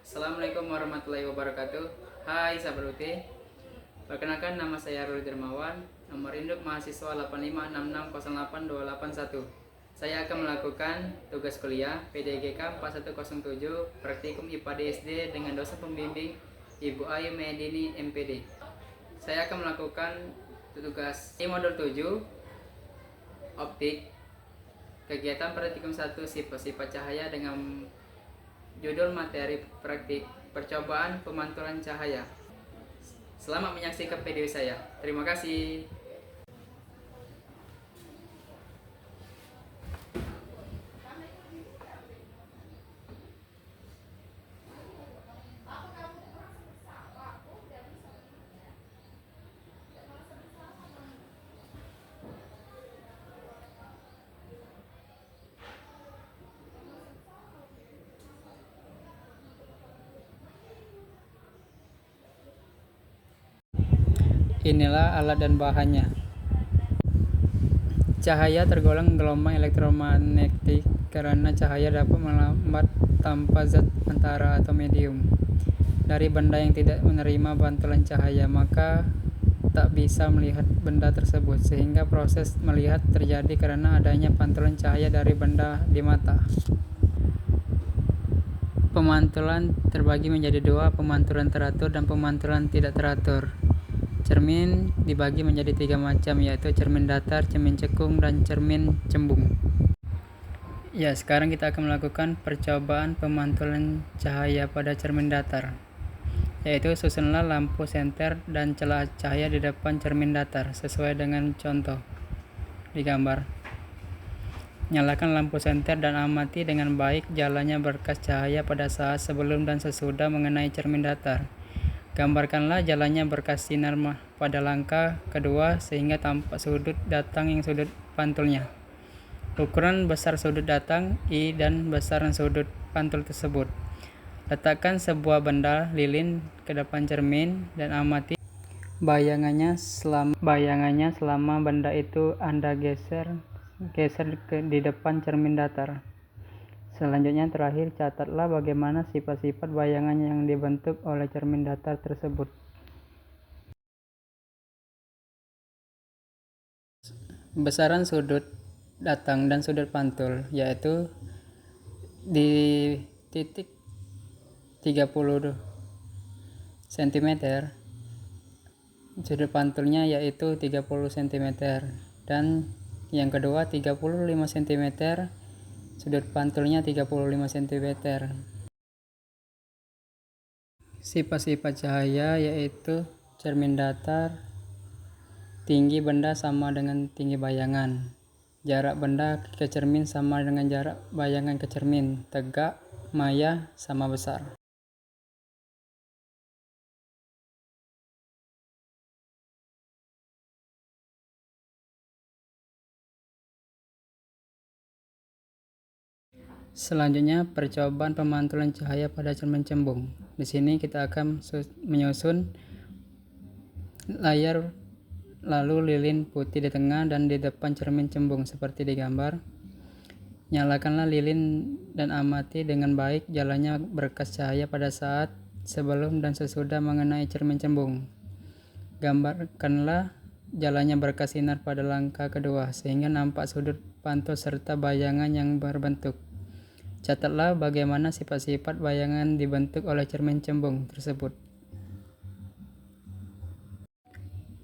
Assalamualaikum warahmatullahi wabarakatuh. Hai sahabat UT. Perkenalkan, nama saya Ruli Dermawan. Nomor induk mahasiswa 8566082881. Saya akan melakukan tugas kuliah PDGK 4107 Praktikum IPA DSD dengan dosen pembimbing Ibu Ayu Medini MPD. Saya akan melakukan tugas di modul 7 optik, kegiatan praktikum 1 sifat-sifat cahaya dengan judul materi praktik percobaan pemantulan cahaya. Selamat menyaksikan video saya. Terima kasih. Inilah alat dan bahannya. Cahaya tergolong gelombang elektromagnetik karena cahaya dapat melambat tanpa zat antara atau medium dari benda yang tidak menerima pantulan cahaya, maka tak bisa melihat benda tersebut, sehingga proses melihat terjadi karena adanya pantulan cahaya dari benda di mata. Pemantulan terbagi menjadi dua, pemantulan teratur dan pemantulan tidak teratur. Cermin dibagi menjadi 3 macam, yaitu cermin datar, cermin cekung, dan cermin cembung. Ya, sekarang kita akan melakukan percobaan pemantulan cahaya pada cermin datar, yaitu susunlah lampu senter dan celah cahaya di depan cermin datar sesuai dengan contoh di gambar. Nyalakan lampu senter dan amati dengan baik jalannya berkas cahaya pada saat sebelum dan sesudah mengenai cermin datar. Gambarkanlah jalannya berkas sinar pada langkah kedua sehingga tampak sudut datang yang sudut pantulnya. Ukuran besar sudut datang I dan besaran sudut pantul tersebut. Letakkan sebuah benda lilin ke depan cermin dan amati bayangannya selama benda itu Anda geser di depan cermin datar. Selanjutnya, terakhir, catatlah bagaimana sifat-sifat bayangan yang dibentuk oleh cermin datar tersebut. Besaran sudut datang dan sudut pantul, yaitu di titik 30 cm, sudut pantulnya yaitu 30 cm, dan yang kedua 35 cm, sudut pantulnya 35 cm. Sifat-sifat cahaya yaitu cermin datar, tinggi benda sama dengan tinggi bayangan, jarak benda ke cermin sama dengan jarak bayangan ke cermin, tegak, maya, sama besar. Selanjutnya, percobaan pemantulan cahaya pada cermin cembung. Di sini kita akan menyusun layar lalu lilin putih di tengah dan di depan cermin cembung seperti di gambar. Nyalakanlah lilin dan amati dengan baik jalannya berkas cahaya pada saat sebelum dan sesudah mengenai cermin cembung. Gambarkanlah jalannya berkas sinar pada langkah kedua sehingga nampak sudut pantul serta bayangan yang berbentuk. Catatlah bagaimana sifat-sifat bayangan dibentuk oleh cermin cembung tersebut.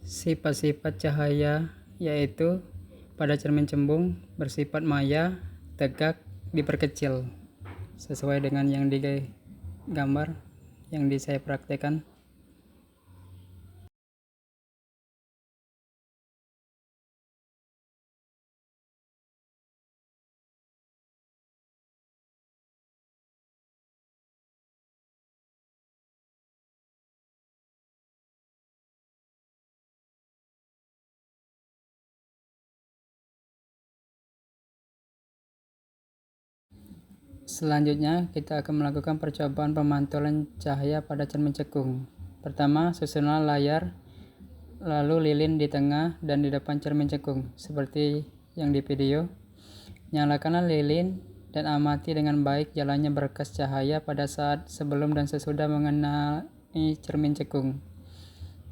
Sifat-sifat cahaya yaitu pada cermin cembung bersifat maya, tegak, diperkecil sesuai dengan yang di gambar yang saya praktekkan. Selanjutnya, kita akan melakukan percobaan pemantulan cahaya pada cermin cekung. Pertama, susunlah layar, lalu lilin di tengah dan di depan cermin cekung, seperti yang di video. Nyalakanlah lilin dan amati dengan baik jalannya berkas cahaya pada saat sebelum dan sesudah mengenai cermin cekung.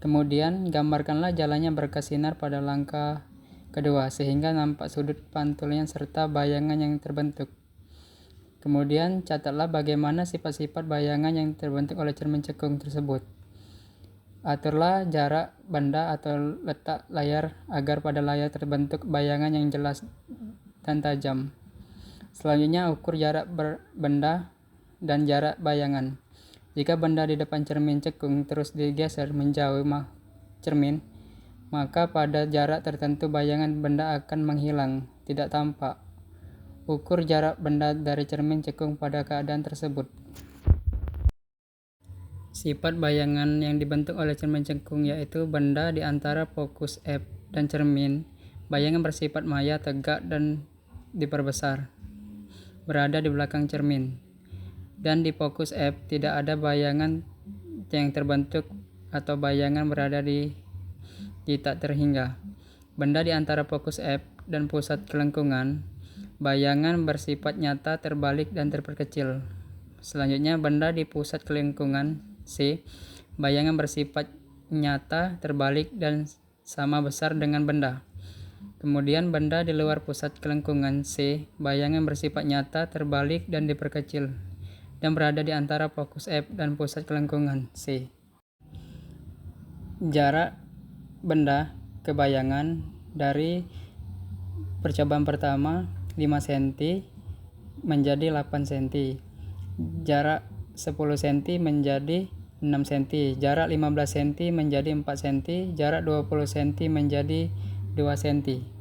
Kemudian, gambarkanlah jalannya berkas sinar pada langkah kedua, sehingga nampak sudut pantulnya serta bayangan yang terbentuk. Kemudian, catatlah bagaimana sifat-sifat bayangan yang terbentuk oleh cermin cekung tersebut. Aturlah jarak benda atau letak layar agar pada layar terbentuk bayangan yang jelas dan tajam. Selanjutnya, ukur jarak benda dan jarak bayangan. Jika benda di depan cermin cekung terus digeser menjauh cermin, maka pada jarak tertentu bayangan benda akan menghilang, tidak tampak. Ukur jarak benda dari cermin cekung pada keadaan tersebut. Sifat bayangan yang dibentuk oleh cermin cekung yaitu benda di antara fokus F dan cermin. Bayangan bersifat maya, tegak, dan diperbesar, berada di belakang cermin. Dan di fokus F tidak ada bayangan yang terbentuk atau bayangan berada di tak terhingga. Benda di antara fokus F dan pusat kelengkungan, bayangan bersifat nyata, terbalik, dan terperkecil. Selanjutnya, benda di pusat kelengkungan C, bayangan bersifat nyata, terbalik, dan sama besar dengan benda. Kemudian benda di luar pusat kelengkungan C, bayangan bersifat nyata, terbalik, dan diperkecil, dan berada di antara fokus F dan pusat kelengkungan C. Jarak benda ke bayangan dari percobaan pertama 5 cm menjadi 8 cm. Jarak 10 cm menjadi 6 cm. Jarak 15 cm menjadi 4 cm. Jarak 20 cm menjadi 2 cm.